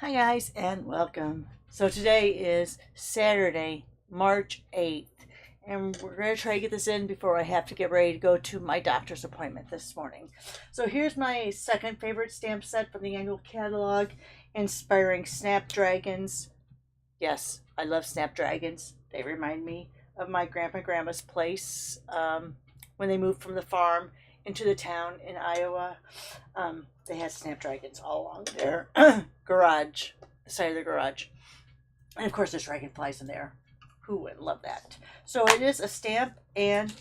Hi guys and welcome. So today is Saturday, March 8th, and we're going to try to get this in before I have to get ready to go to my doctor's appointment this morning. So here's my second favorite stamp set from the annual catalog, inspiring Snapdragons. Yes, I love Snapdragons. They remind me of my grandpa and grandma's place when they moved from the farm into the town in Iowa. They had Snapdragons all along their garage, the side of the garage. And of course, there's dragonflies in there. Who wouldn't love that? So it is a stamp and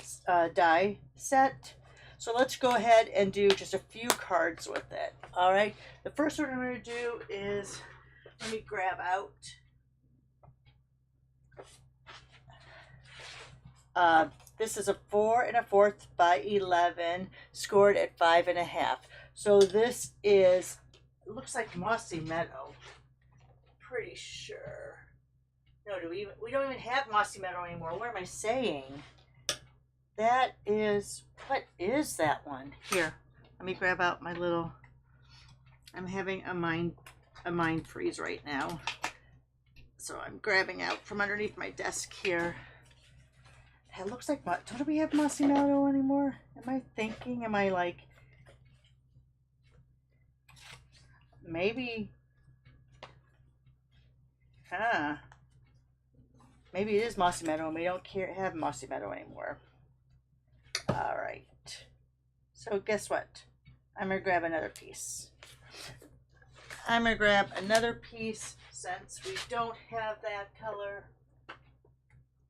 die set. So let's go ahead and do just a few cards with it. All right. The first one I'm going to do is, let me grab out. This is a 4 1/4 by 11, scored at 5 1/2. So this is, it looks like Mossy Meadow. Pretty sure. No, we don't even have Mossy Meadow anymore. What am I saying? That is, what is that one? Here, let me grab out my little, I'm having a mind freeze right now. So I'm grabbing out from underneath my desk here. It looks like, don't we have Mossy Meadow anymore? Am I thinking, am I like, maybe, maybe it is Mossy Meadow and we don't have Mossy Meadow anymore. All right. So guess what? I'm going to grab another piece. I'm going to grab another piece since we don't have that color.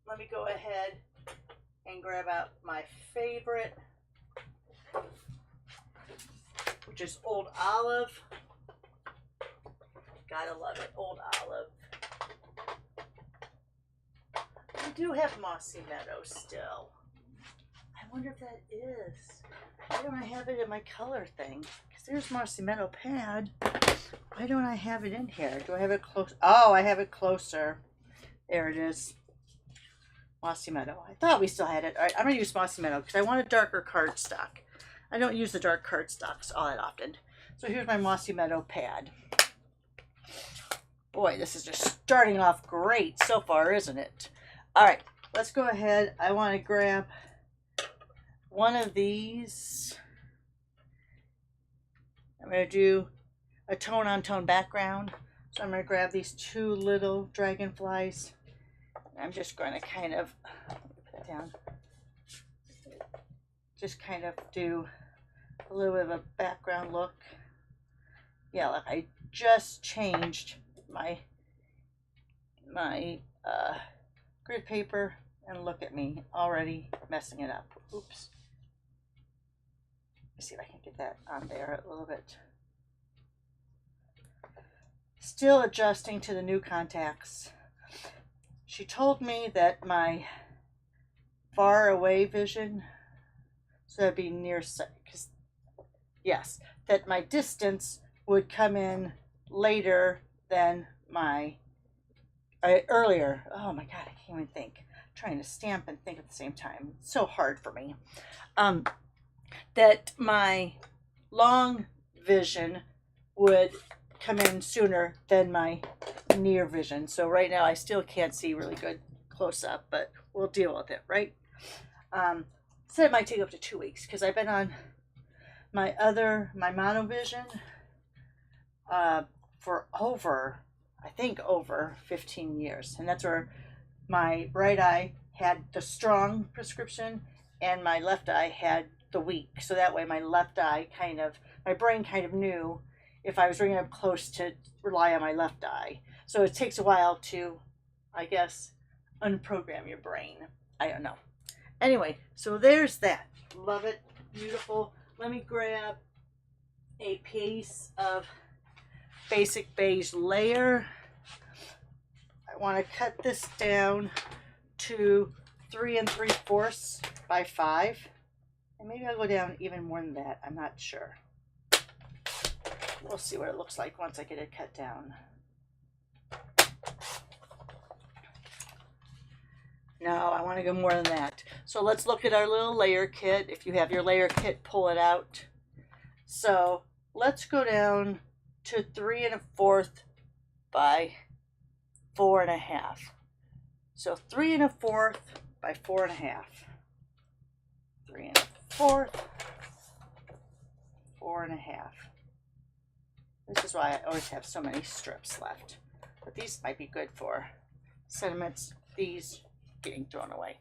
Let me go ahead and grab out my favorite, which is Old Olive. Gotta love it, Old Olive. We do have Mossy Meadow still. I wonder if that is. Why don't I have it in my color thing? Because there's Mossy Meadow pad. Why don't I have it in here? Do I have it close? Oh, I have it closer. There it is. Mossy Meadow. I thought we still had it. All right, I'm going to use Mossy Meadow because I want a darker cardstock. I don't use the dark cardstocks all that often. So here's my Mossy Meadow pad. Boy, this is just starting off great so far, isn't it? All right, let's go ahead. I want to grab one of these. I'm going to do a tone-on-tone background. So I'm going to grab these two little dragonflies. I'm just going to kind of put it down. Just kind of do a little bit of a background look. Yeah, like I just changed my grid paper, and look at me already messing it up. Oops. Let's see if I can get that on there a little bit. Still adjusting to the new contacts. She told me that my far away vision, so that'd be near sight, because yes, that my distance would come in later than my earlier. Oh my God, I can't even think. I'm trying to stamp and think at the same time. It's so hard for me. That my long vision would come in sooner than my near vision. So right now I still can't see really good close up, but we'll deal with it, right? Said it might take up to 2 weeks because I've been on my monovision for over 15 years. And that's where my right eye had the strong prescription and my left eye had the weak. So that way my left eye my brain kind of knew if I was bringing up close to rely on my left eye. So it takes a while to, I guess, unprogram your brain. I don't know. Anyway, so there's that. Love it. Beautiful. Let me grab a piece of basic beige layer. I want to cut this down to 3 3/4 by 5. And maybe I'll go down even more than that. I'm not sure. We'll see what it looks like once I get it cut down. No, I want to go more than that. So let's look at our little layer kit. If you have your layer kit, pull it out. So let's go down to 3 1/4 by 4.5. So 3 1/4 by 4.5. 3 1/4, 4.5. This is why I always have so many strips left. But these might be good for sentiments, these getting thrown away.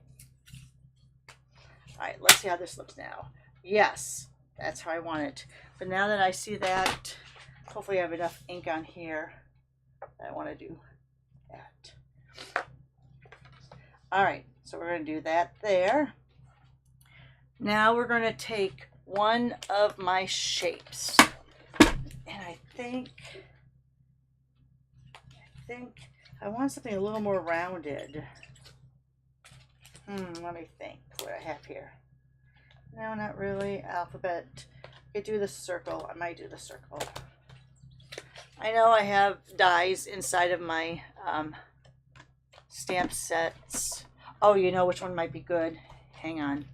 All right, let's see how this looks now. Yes, that's how I want it. But now that I see that, hopefully I have enough ink on here that I want to do that. All right, so we're going to do that there. Now we're going to take one of my shapes. And I think I want something a little more rounded. Let me think what I have here. No, not really. Alphabet. I could do the circle. I might do the circle. I know I have dies inside of my stamp sets. Oh, you know which one might be good? Hang on.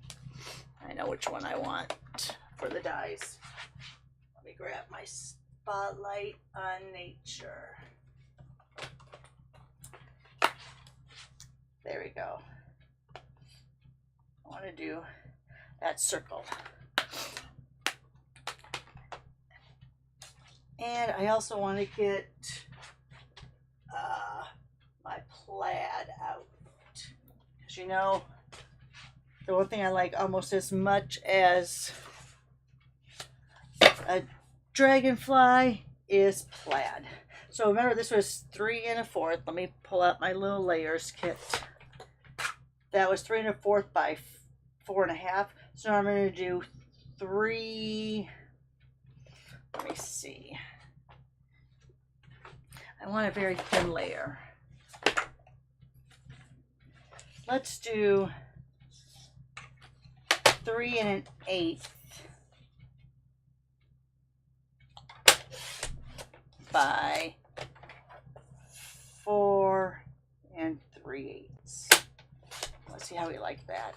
I know which one I want for the dies. Let me grab my Spotlight on Nature. There we go. I want to do that circle. And I also want to get my plaid out. Because you know, the one thing I like almost as much as a dragonfly is plaid. So remember, this was 3 1/4. Let me pull out my little layers kit. That was 3 1/4 by 4.5. So now I'm going to do 3. Let me see. I want a very thin layer. Let's do 3 1/8 by 4 3/8. Let's see how we like that.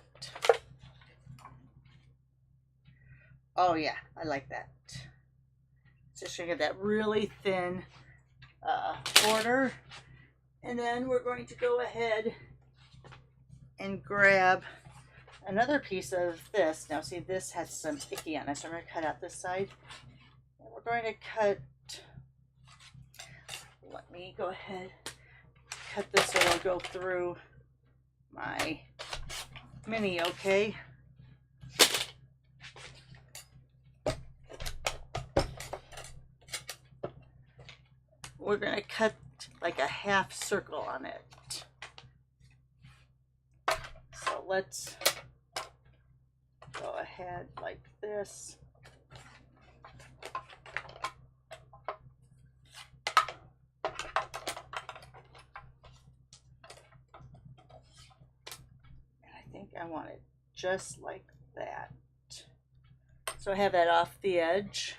Oh yeah, I like that. Just gonna get that really thin border, and then we're going to go ahead and grab another piece of this. Now see, this has some icky on it, so I'm going to cut out this side. And we're going to cut, let me go ahead, cut this so it'll go through my mini, okay? We're going to cut like a half circle on it. So let's go ahead like this. And I think I want it just like that. So I have that off the edge.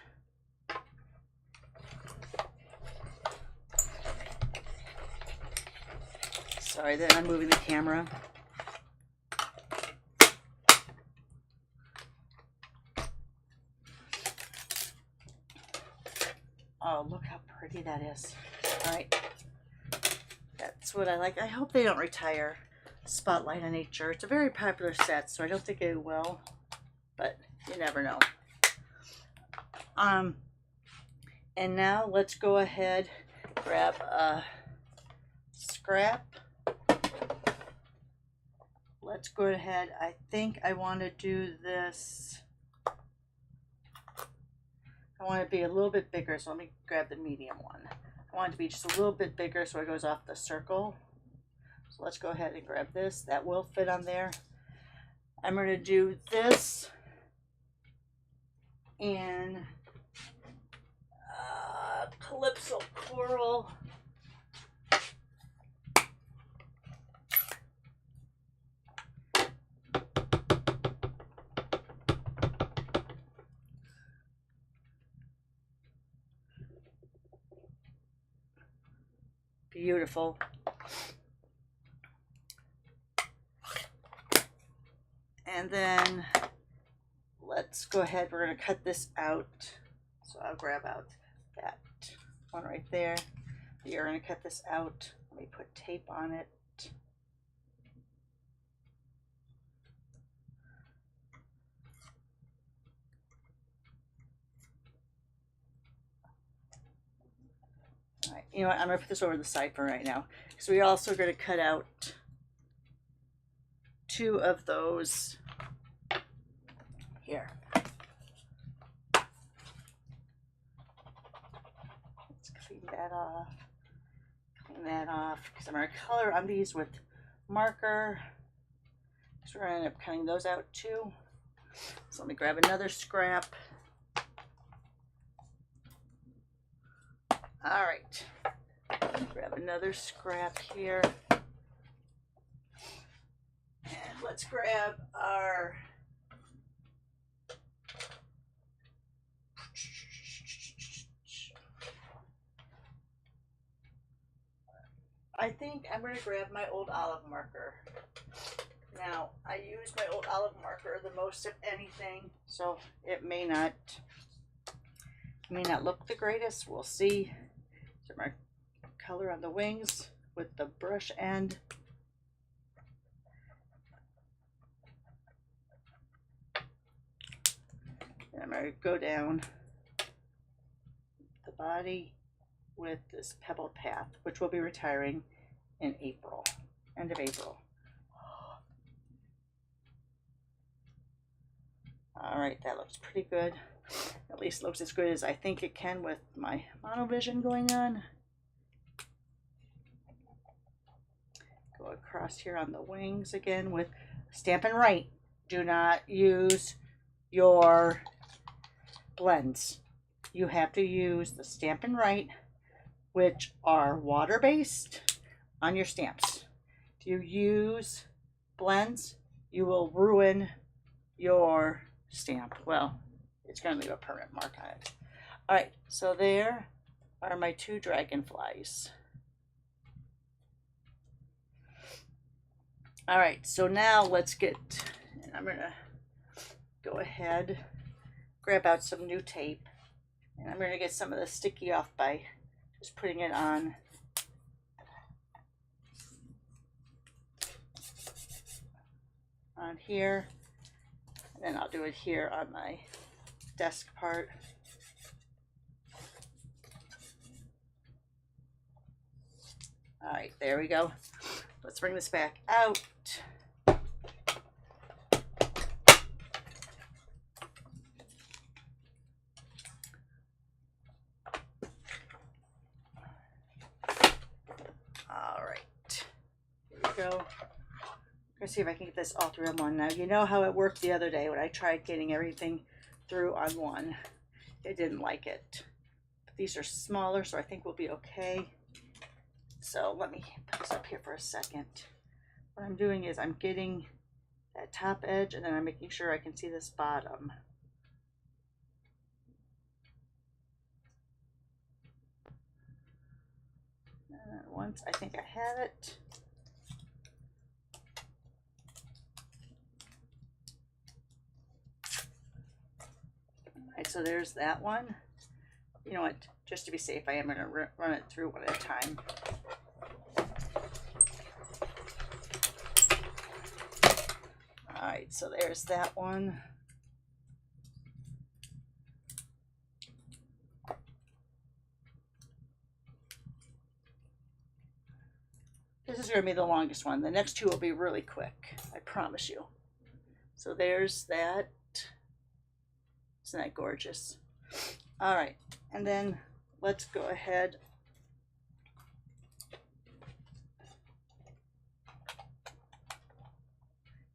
Sorry that I'm moving the camera. Oh, look how pretty that is. All right. That's what I like. I hope they don't retire Spotlight on Nature. It's a very popular set, so I don't think it will, but you never know. And now let's go ahead, grab a scrap. Let's go ahead. I think I want to do this. I want it to be a little bit bigger, so let me grab the medium one. I want it to be just a little bit bigger so it goes off the circle. So let's go ahead and grab this. That will fit on there. I'm going to do this in Calypso Coral. Beautiful. And then let's go ahead, we're going to cut this out. So I'll grab out that one right there. You're going to cut this out. Let me put tape on it. All right, you know what? I'm going to put this over the side for right now. So we're also going to cut out 2 of those here. Let's clean that off. Clean that off because I'm going to color on these with marker. So we're going to end up cutting those out too. So let me grab another scrap. All right, grab another scrap here. And let's grab our I think I'm going to grab my old olive marker. Now, I use my old olive marker the most of anything, so it may not look the greatest. We'll see. So my color on the wings with the brush end. And I'm going to go down the body with this pebbled path, which will be retiring in April, end of April. All right, that looks pretty good. At least looks as good as I think it can with my monovision going on. Go across here on the wings again with Stampin' Right. Do not use your blends. You have to use the Stampin' Right, which are water-based, on your stamps. If you use blends, you will ruin your stamp. Well, it's going to leave a permanent mark on it. All right, so there are my 2 dragonflies. All right, so now let's get, and I'm going to go ahead, grab out some new tape, and I'm going to get some of the sticky off by just putting it on here, and then I'll do it here on my desk part. All right, there we go. Let's bring this back out. All right, here we go. Let's see if I can get this all through on one. Now, you know how it worked the other day when I tried getting everything through on one. It didn't like it. But these are smaller, so I think we'll be okay. So let me put this up here for a second. What I'm doing is I'm getting that top edge, and then I'm making sure I can see this bottom. Once I think I have it. Alright, so there's that one. You know what, just to be safe, I am going to run it through one at a time. Alright, so there's that one. This is going to be the longest one. The next 2 will be really quick, I promise you. So there's that. Isn't that gorgeous? All right, and then let's go ahead.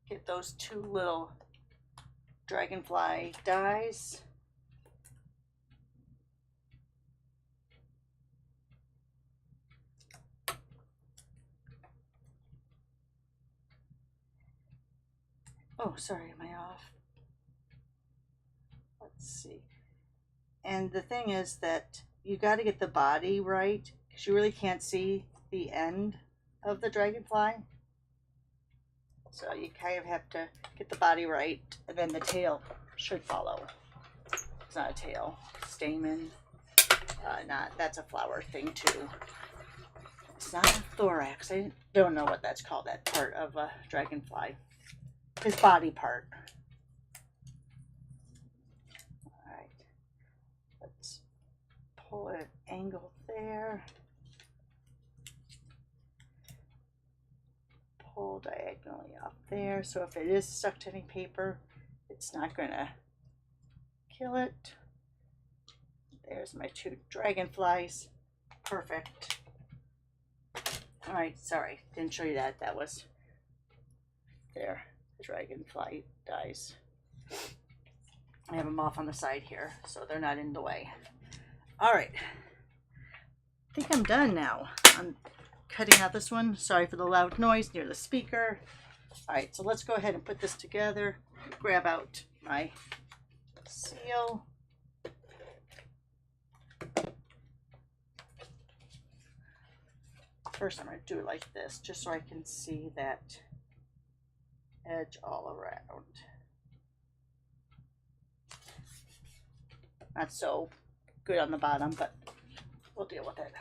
Get those 2 little dragonfly dies. Oh, sorry, am I off? Let's see. And the thing is that you got to get the body right because you really can't see the end of the dragonfly. So you kind of have to get the body right, and then the tail should follow. It's not a tail, stamen. That's a flower thing too. It's not a thorax. I don't know what that's called, that part of a dragonfly. His body part. Alright. Let's pull an angle there. Pull diagonally up there. So if it is stuck to any paper, it's not going to kill it. There's my two dragonflies. Perfect. Alright, sorry, didn't show you that. That was there. The dragonfly dies. I have them off on the side here, so they're not in the way. Alright. I think I'm done now. I'm cutting out this one. Sorry for the loud noise near the speaker. Alright, so let's go ahead and put this together. Grab out my seal. First, I'm going to do it like this, just so I can see that edge all around. Not so good on the bottom, but we'll deal with it.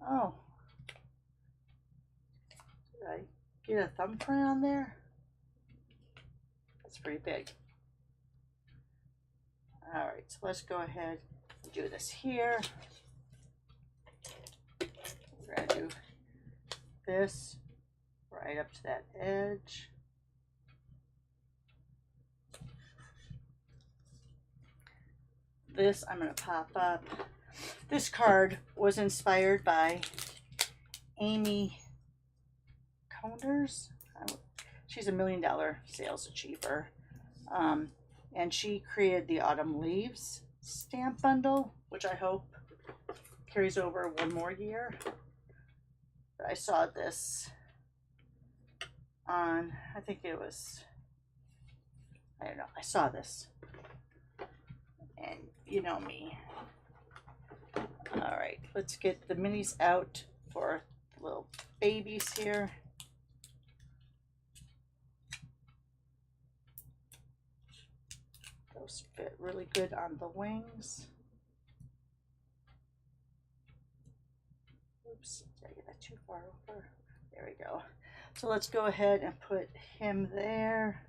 Oh. Did I get a thumbprint on there? That's pretty big. Alright, so let's go ahead and do this here. We're going to do this right up to that edge. This I'm going to pop up. This card was inspired by Amy Conders. She's $1 million sales achiever. And she created the Autumn Leaves stamp bundle, which I hope carries over one more year. But I saw this on, I think it was, I don't know, I saw this. And you know me. Alright, let's get the minis out for little babies here. Those fit really good on the wings. Oops, did I get that too far over? There we go. So let's go ahead and put him there.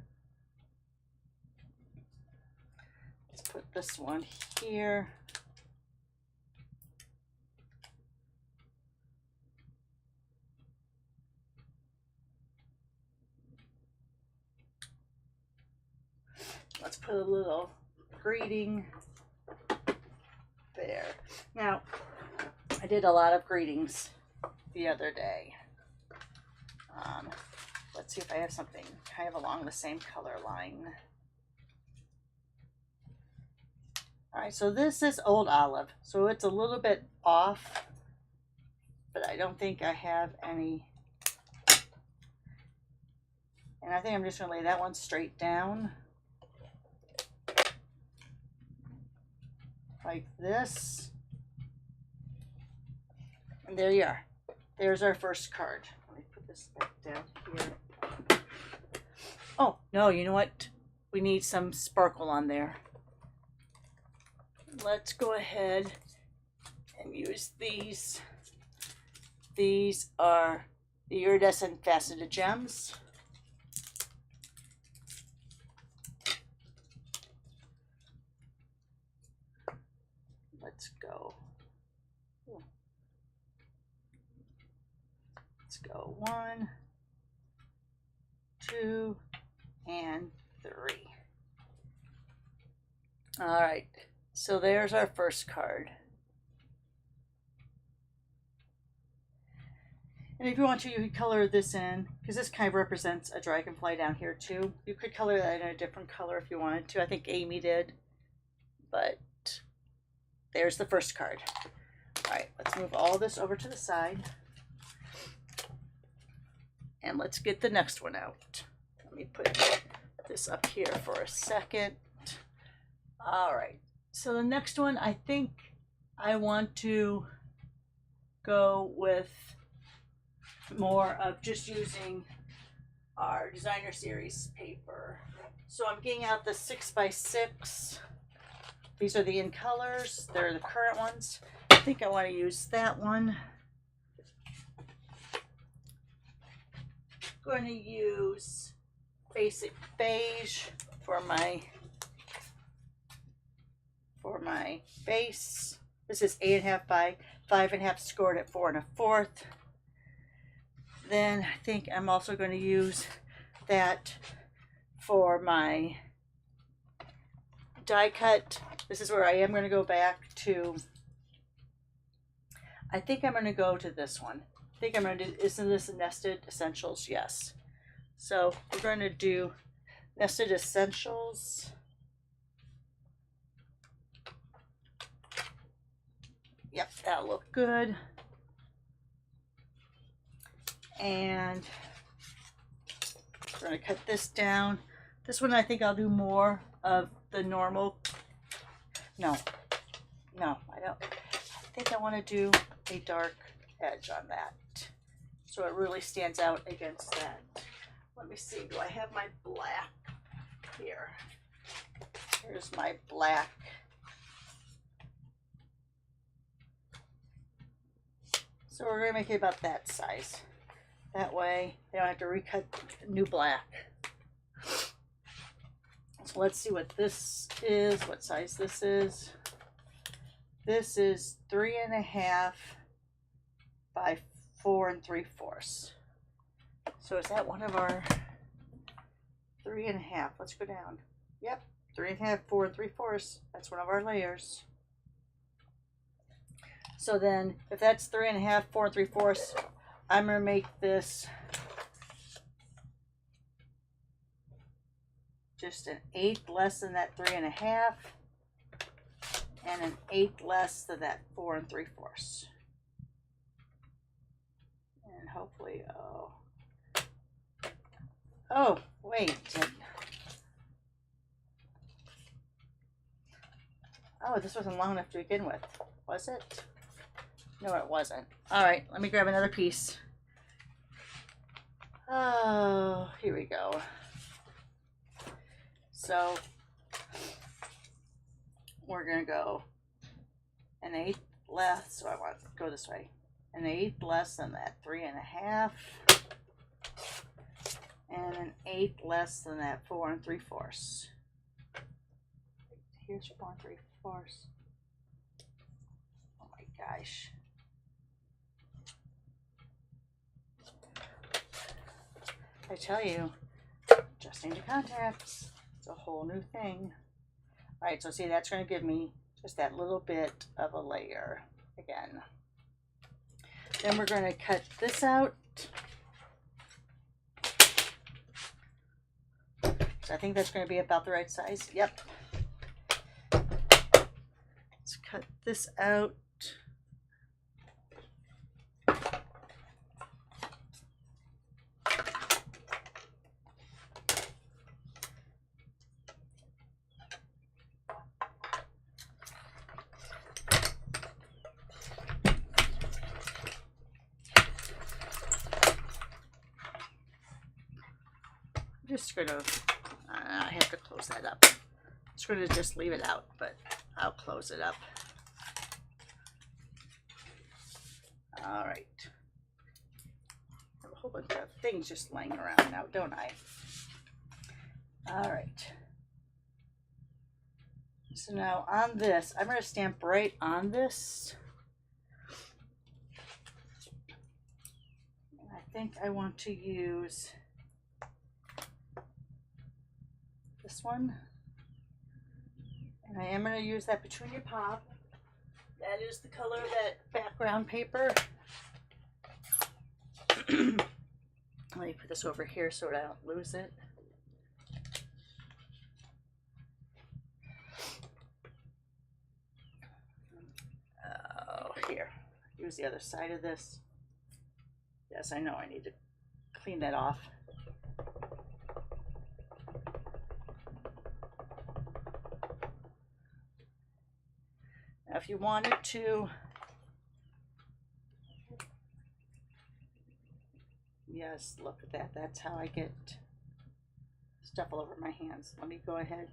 Let's put this one here. Let's put a little greeting there. Now, I did a lot of greetings the other day. Let's see if I have something kind of along the same color line. Alright, so this is Old Olive, so it's a little bit off, but I don't think I have any. And I think I'm just going to lay that one straight down. Like this. And there you are. There's our first card. Let me put this back down here. Oh, no, you know what? We need some sparkle on there. Let's go ahead and use these. These are the iridescent faceted gems. Let's go. Let's go 1, 2, and 3. All right, so there's our first card. And if you want to, you could color this in, because this kind of represents a dragonfly down here too. You could color that in a different color if you wanted to. I think Amy did, but there's the first card. All right, let's move all this over to the side. And let's get the next one out. Let me put this up here for a second. All right, so the next one, I think I want to go with more of just using our designer series paper. So I'm getting out the 6x6 These are the in colors. They're the current ones. I think I want to use that one. I'm going to use basic beige for my base. This is 8.5 by 5.5, scored at 4 1/4. Then I think I'm also going to use that for my die cut. This is where I am going to go back to, I think I'm going to go to this one. I think I'm going to do, isn't this a Nested Essentials? Yes. So we're going to do Nested Essentials. Yep, that'll look good. And we're going to cut this down. This one I think I'll do more of the normal. No, I don't. I think I want to do a dark edge on that, so it really stands out against that. Let me see, do I have my black here? Here's my black. So we're going to make it about that size. That way I don't have to recut new black. So let's see what this is, what size this is. This is 3.5 by 4 3/4. So is that one of our 3.5? Let's go down. Yep, 3.5, 4 3/4. That's one of our layers. So then, if that's 3.5, 4 3/4, I'm gonna make this just an 1/8 less than that 3.5, and an 1/8 less than that 4 3/4. And hopefully, oh, wait. Oh, this wasn't long enough to begin with, was it? No, it wasn't. All right, let me grab another piece. Oh, here we go. So we're gonna go an 1/8 less. So I want to go this way. An 1/8 less than that 3.5, and an 1/8 less than that 4 3/4. Here's 4 3/4. Oh my gosh. I tell you, adjusting to contacts, it's a whole new thing. All right, so see, that's going to give me just that little bit of a layer again. Then we're going to cut this out. So I think that's going to be about the right size. Yep. Let's cut this out. Just gonna, I have to close that up. I'm just gonna just leave it out, but I'll close it up. All right. I have a whole bunch of things just laying around now, don't I? All right. So now on this, I'm gonna stamp right on this. And I think I want to use this one, and I am going to use that Petunia Pop. That is the color of that background paper. Let me put this over here so I don't lose it. Oh, here. Use the other side of this. Yes, I know I need to clean that off. Now, if you wanted to, yes, look at that. That's how I get stuff all over my hands. Let me go ahead,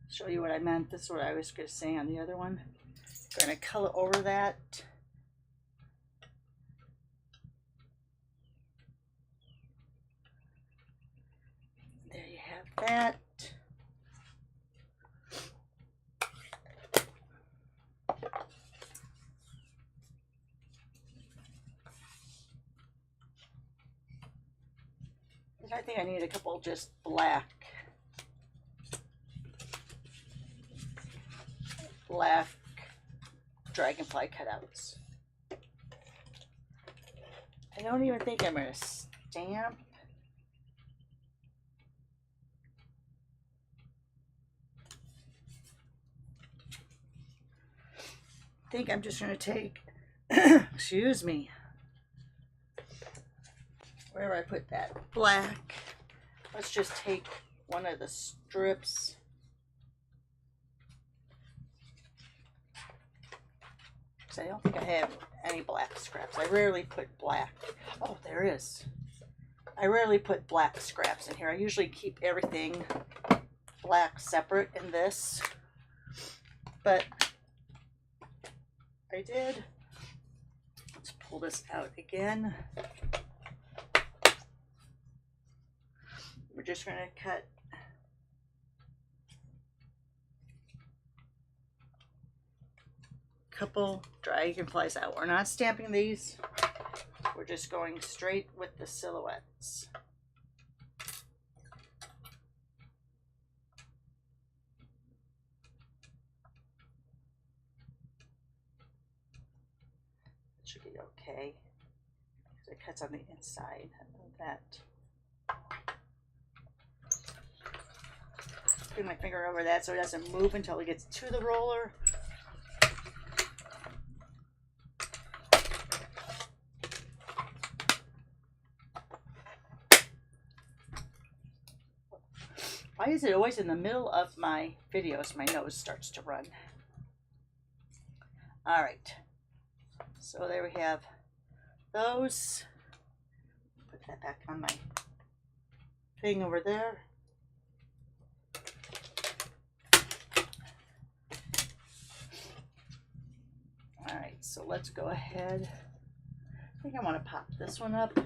show you what I meant. This is what I was going to say on the other one. I'm going to color over that. There you have that. I think I need a couple just black dragonfly cutouts. I don't even think I'm going to stamp. I think I'm just going to take, excuse me, wherever I put that black, let's just take one of the strips. Because I don't think I have any black scraps. I rarely put black. Oh, there is. I rarely put black scraps in here. I usually keep everything black separate in this. But I did. Let's pull this out again. We're just going to cut a couple dragonflies out. We're not stamping these. We're just going straight with the silhouettes. It should be okay. It cuts on the inside of that. Put my finger over that so it doesn't move until it gets to the roller. Why is it always in the middle of my videos my nose starts to run? All right, so there we have those. Put that back on my thing over there. All right, so let's go ahead. I think I want to pop this one up. Put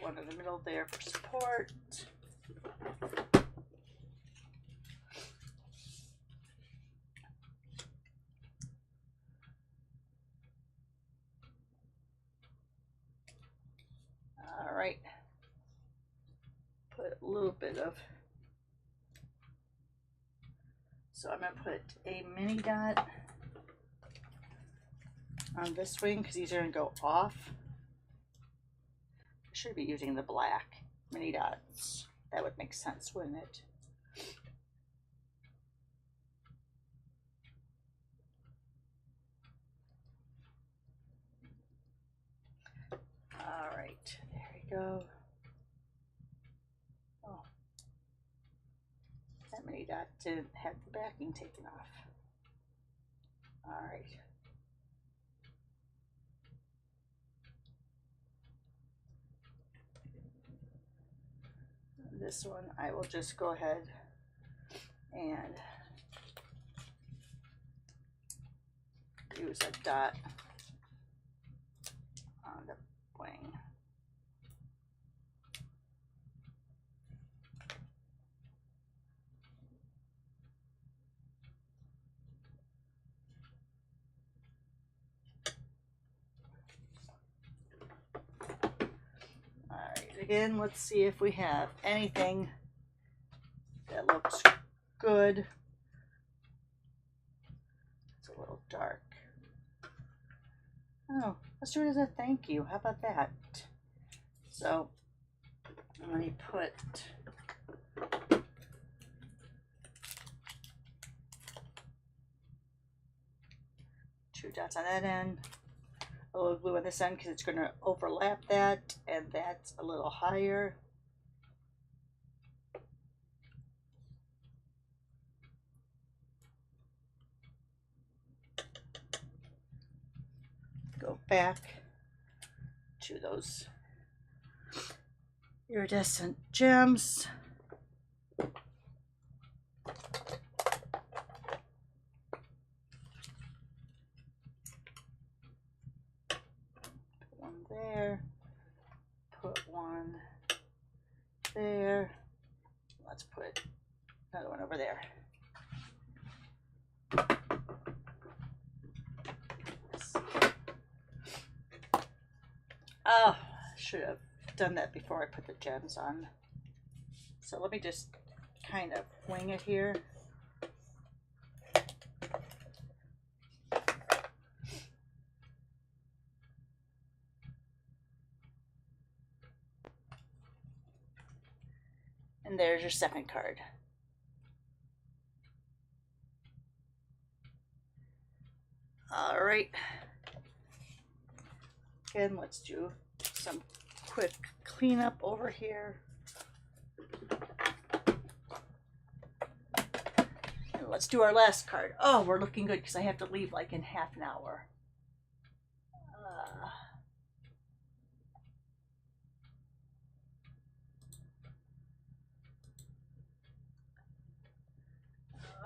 one in the middle there for support. All right, put a little bit of, so I'm going to put a mini dot on this wing because these are going to go off. I should be using the black mini dots. That would make sense, wouldn't it? All right, there we go. Oh, that mini dot didn't have the backing taken off. All right. This one I will just go ahead and use a dot on the wing. Again, let's see if we have anything that looks good. It's a little dark. Oh, let's do it as a thank you. How about that? So let me put two dots on that end. A little glue on this end because it's going to overlap that, and that's a little higher. back to those iridescent gems. Put one there, put one there. Let's put another one over there. Oh, should have done that before I put the gems on. So let me just kind of wing it here. And there's your second card. All right. Again, let's do some quick cleanup over here. And let's do our last card. Oh, we're looking good because I have to leave like in half an hour.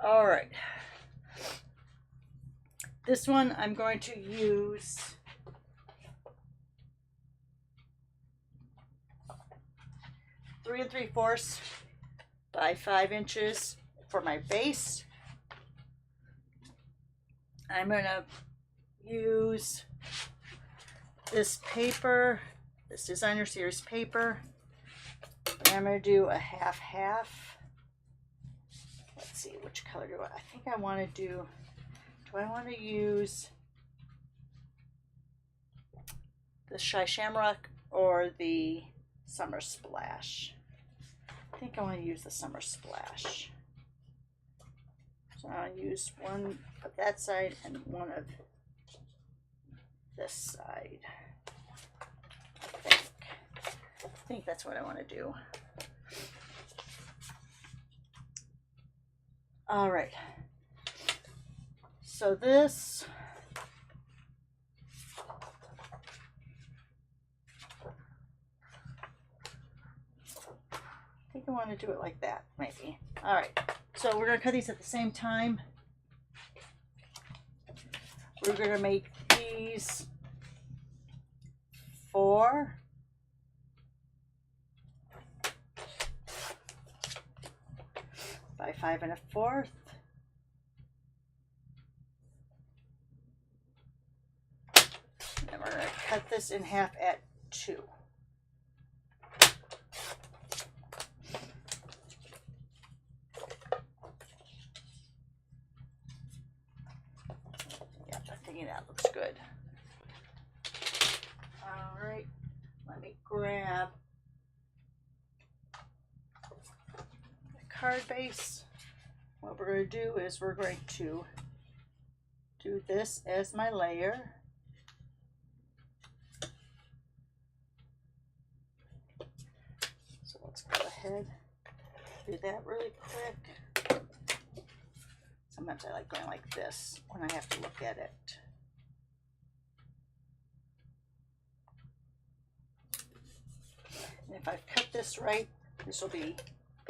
All right. This one I'm going to use 3 3/4 by 5 inches for my base. I'm going to use this paper, this Designer Series paper. And I'm going to do a half-half. Let's see, which color do I think I want to do? Do I want to use the Shy Shamrock or the Summer Splash? I think I want to use the Summer Splash. So I'll use one of that side and one of this side. I think that's what I want to do. All right. So this, I think I want to do it like that, maybe. All right, so we're going to cut these at the same time. We're going to make these 4 by 5 1/4. And we're going to cut this in half at 2. Yeah, I'm thinking that looks good. All right, let me grab the card base. What we're going to do is we're going to do this as my layer. So let's go ahead, do that really quick. Sometimes I like going like this when I have to look at it. And if I've cut this right, this will be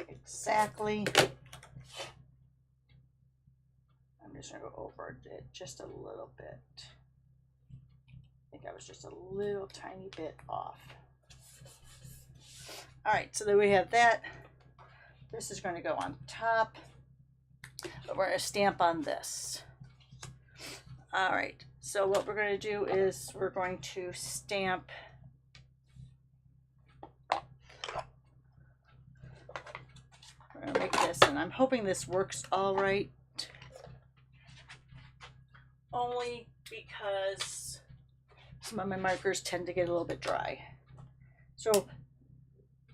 exactly. I'm just going to go over it just a little bit. I think I was just a little tiny bit off. All right, so then we have that. This is going to go on top, but we're going to stamp on this. All right, so what we're going to do is we're going to stamp we're going to make this, and I'm hoping this works all right, only because some of my markers tend to get a little bit dry. So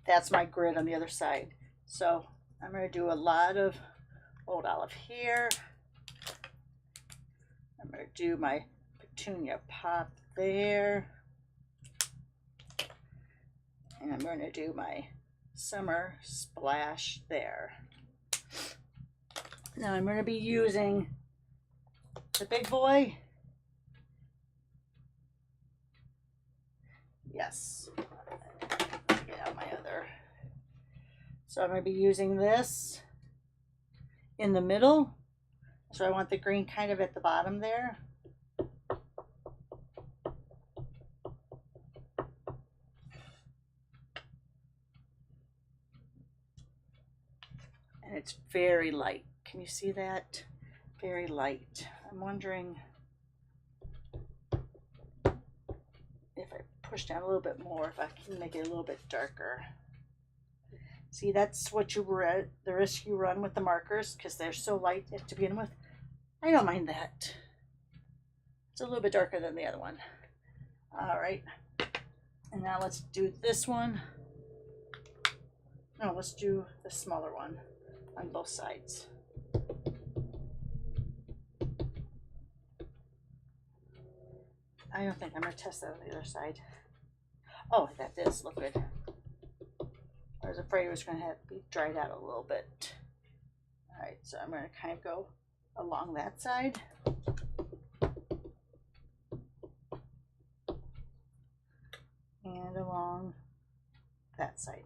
that's my grid on the other side. So I'm going to do a lot of Old Olive here. I'm going to do my Petunia Pop there. And I'm going to do my Summer Splash there. Now I'm going to be using the big boy Yes. Get out my other. So I'm going to be using this in the middle. So I want the green kind of at the bottom there. And it's very light. Can you see that? Very light. I'm wondering if I push down a little bit more, if I can make it a little bit darker. See, that's what the risk you run with the markers, because they're so light to begin with. I don't mind that. It's a little bit darker than the other one. All right. And now let's do this one. No, let's do the smaller one on both sides. I don't think I'm going to test that on the other side. Oh, that does look good. I was afraid it was going to have to be dried out a little bit. All right, so I'm going to kind of go along that side. And along that side.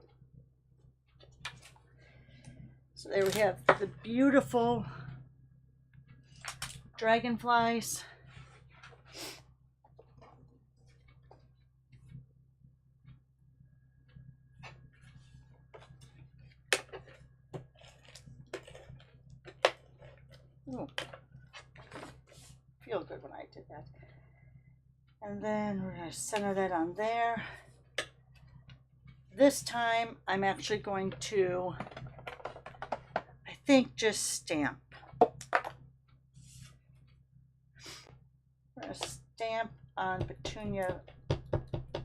So there we have the beautiful dragonflies. Ooh. Feel good when I did that. And then we're going to center that on there. This time I'm actually going to, I think, just stamp. We're going to stamp on Petunia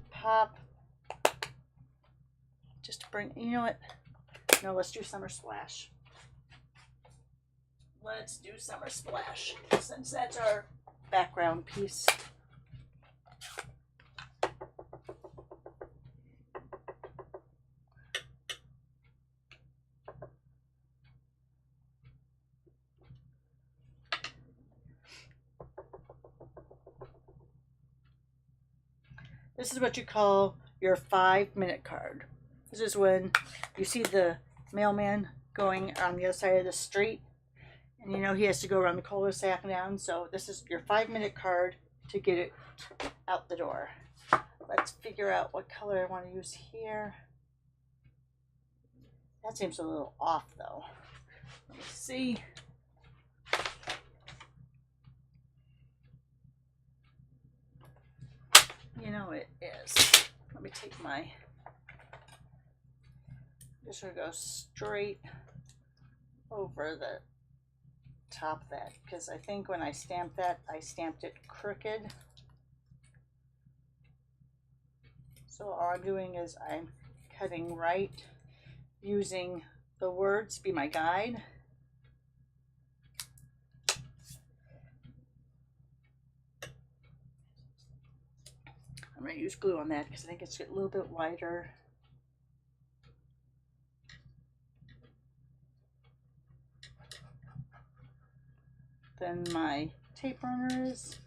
Pop. Just to bring, you know what? No, let's do Summer Splash. Let's do Summer Splash, since that's our background piece. This is what you call your 5-minute card. This is when you see the mailman going on the other side of the street, and you know he has to go around the cul-de-sac and down. So this is your 5-minute card to get it out the door. Let's figure out what color I want to use here. That seems a little off though. Let me see. You know it is. Let me take my, just gonna go straight over the top of that, because I think when I stamped that, I stamped it crooked. So all I'm doing is I'm cutting right, using the words to be my guide. I'm going to use glue on that because I think it's a little bit wider. Than my tape runner is.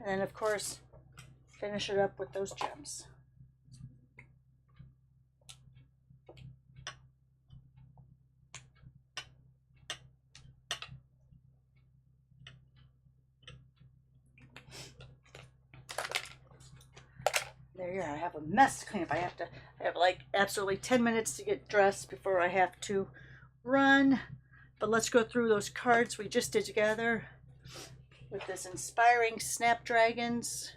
And then of course, finish it up with those gems. There you are. I have a mess to clean up. I have like absolutely 10 minutes to get dressed before I have to run. But let's go through those cards we just did together with this inspiring Snapdragons.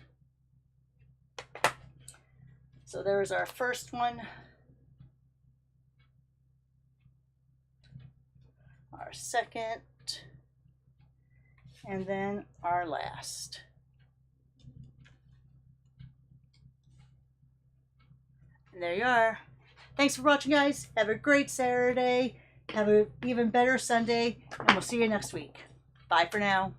So there's our first one. Our second. And then our last. And there you are. Thanks for watching, guys. Have a great Saturday. Have an even better Sunday. And we'll see you next week. Bye for now.